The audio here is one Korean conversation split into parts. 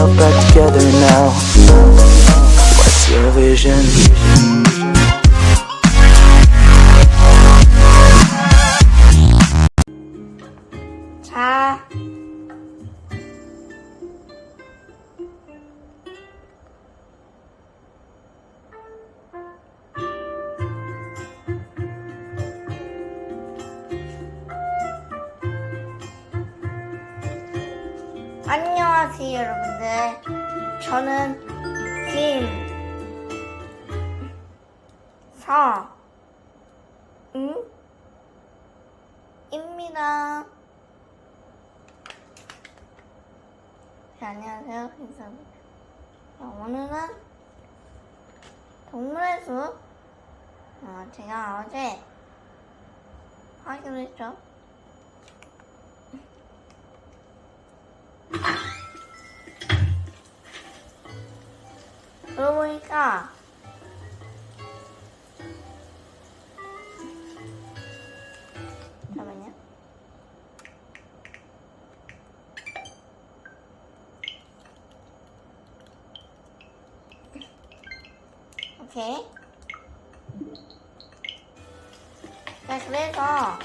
yourself back together now. What's your vision? 자, 안녕하세요 여러분들. 저는 김서은입니다. 네, 안녕하세요 김서은입니다. 오늘은 동물의 숲, 제가 어제 하기로 했죠. 그러고 보니까 잠깐만요. 오케이. 자, 그래서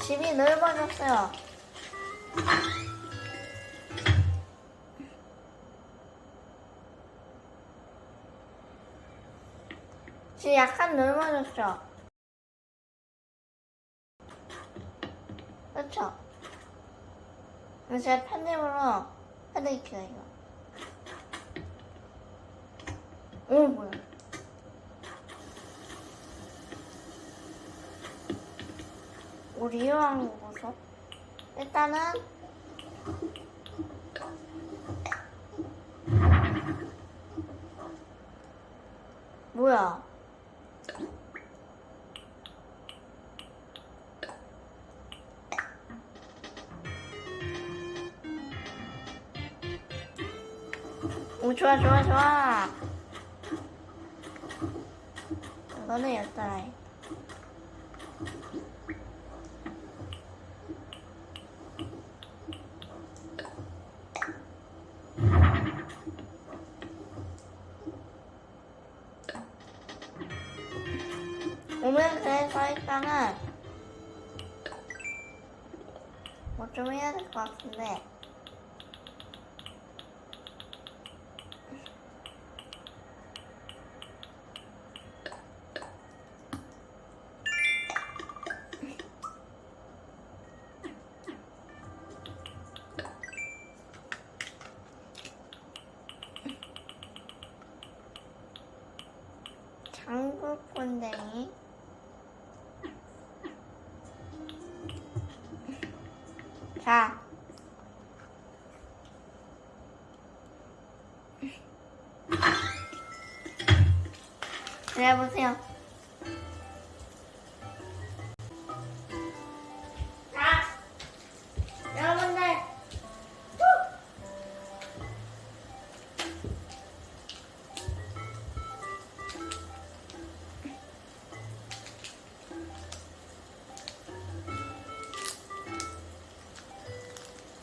집이 넓어졌어요. 집이 약간 넓어졌죠? 그렇죠? 제가 편집으로 해드릴게요, 이거. 뭐야. 우리 이용한 거 보소. 일단은 뭐야. 오, 좋아. 너는 였잖아. 오늘 그래서 일단은 뭐 좀 해야 될 것 같은데. 장구꼰대니 자, 그래 보세요. 자, 여러분들,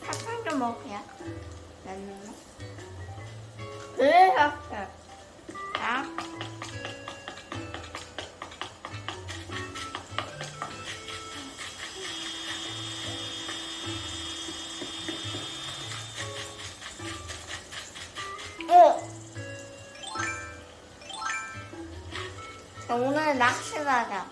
사탕 좀 먹을게요. 그래서 자. 자, 오늘 낚시를 하자.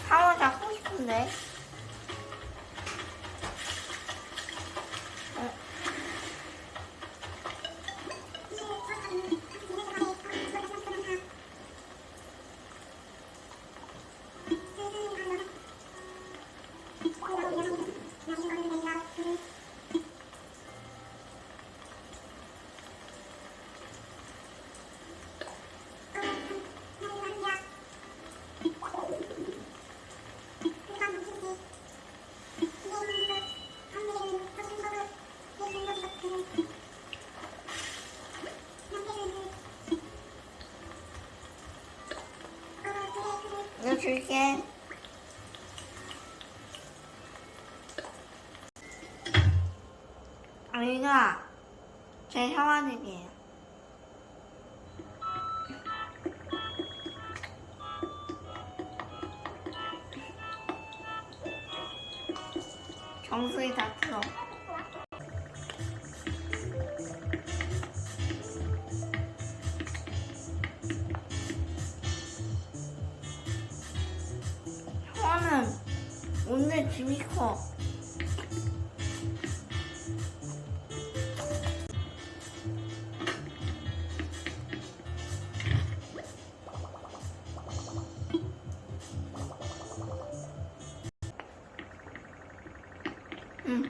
상어 잡고 싶은데. 줄게. 여기가 제 형아들이에요. 정수리 다 틀어. 형아는 오늘 집이 커. 응.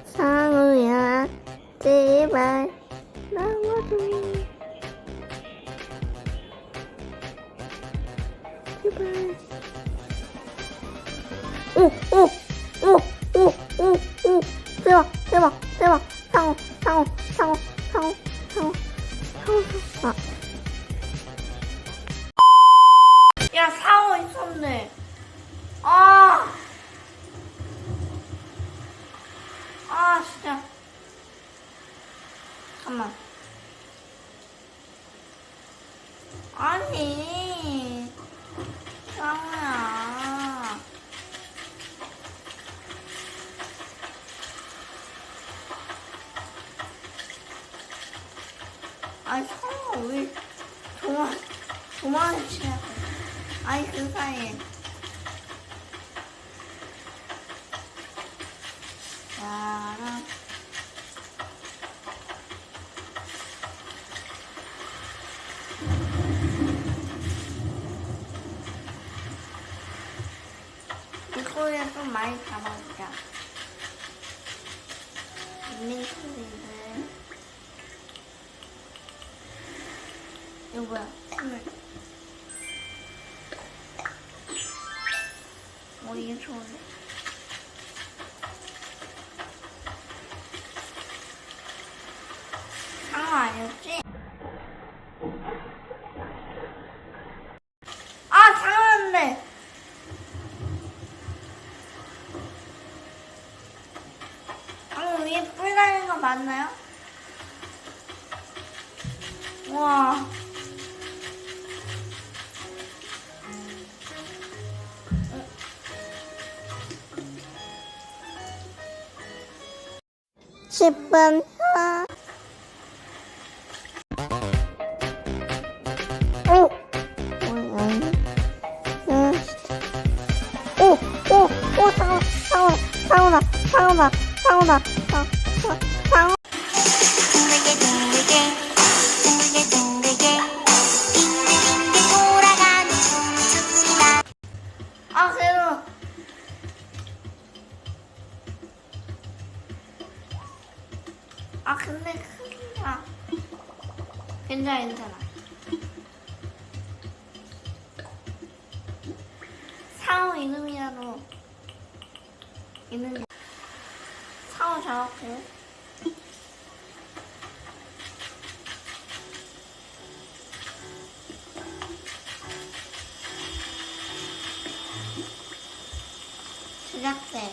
상우야, 제발 나와줘. 제발. 오. 대박. 상우. 야, 상우 있었네. 진짜. 잠깐만. 아니, 상우야. 아니, 상우가 왜 도망을 치냐. 아니, 그 사이에. 야, 이거에 좀 많이 잡아보자. 민민소리를. 이거 뭐야? 선물. 이게 좋은데. 상어 아니었지? 상어인데. 위에 뿔 달린 거 맞나요? 우와. (10분) 상어다. 그래도 근데 크기가 괜찮아. 상어 이름이라도 있는. 상어 잡았고. 제작대.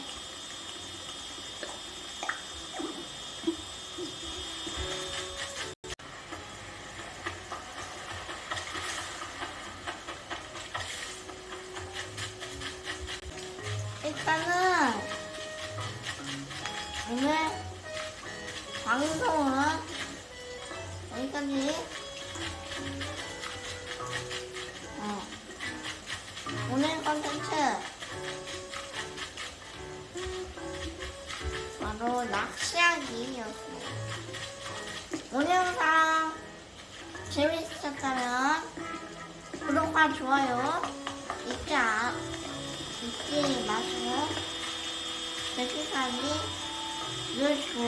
일단은 오늘 방송은 여기까지. 오늘 컨텐츠 바로 낚시하기였습니다. 오늘 영상 재밌으셨다면 구독과 좋아요 잊지 마시고 댓글까지 눌러주고.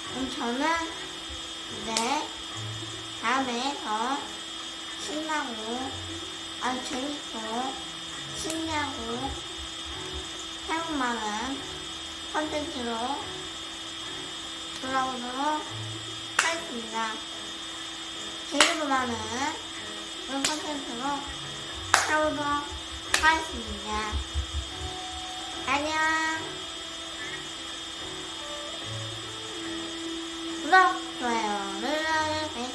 그럼 저는 다음에 더 신나고 아주 재밌고 신기하고 사용 많은 컨텐츠로 돌아오도록 하겠습니다. 재미도 많은 그런 컨텐츠로 찾아오도록 하겠습니다. 안녕. 구독, 좋아요 눌러주세요.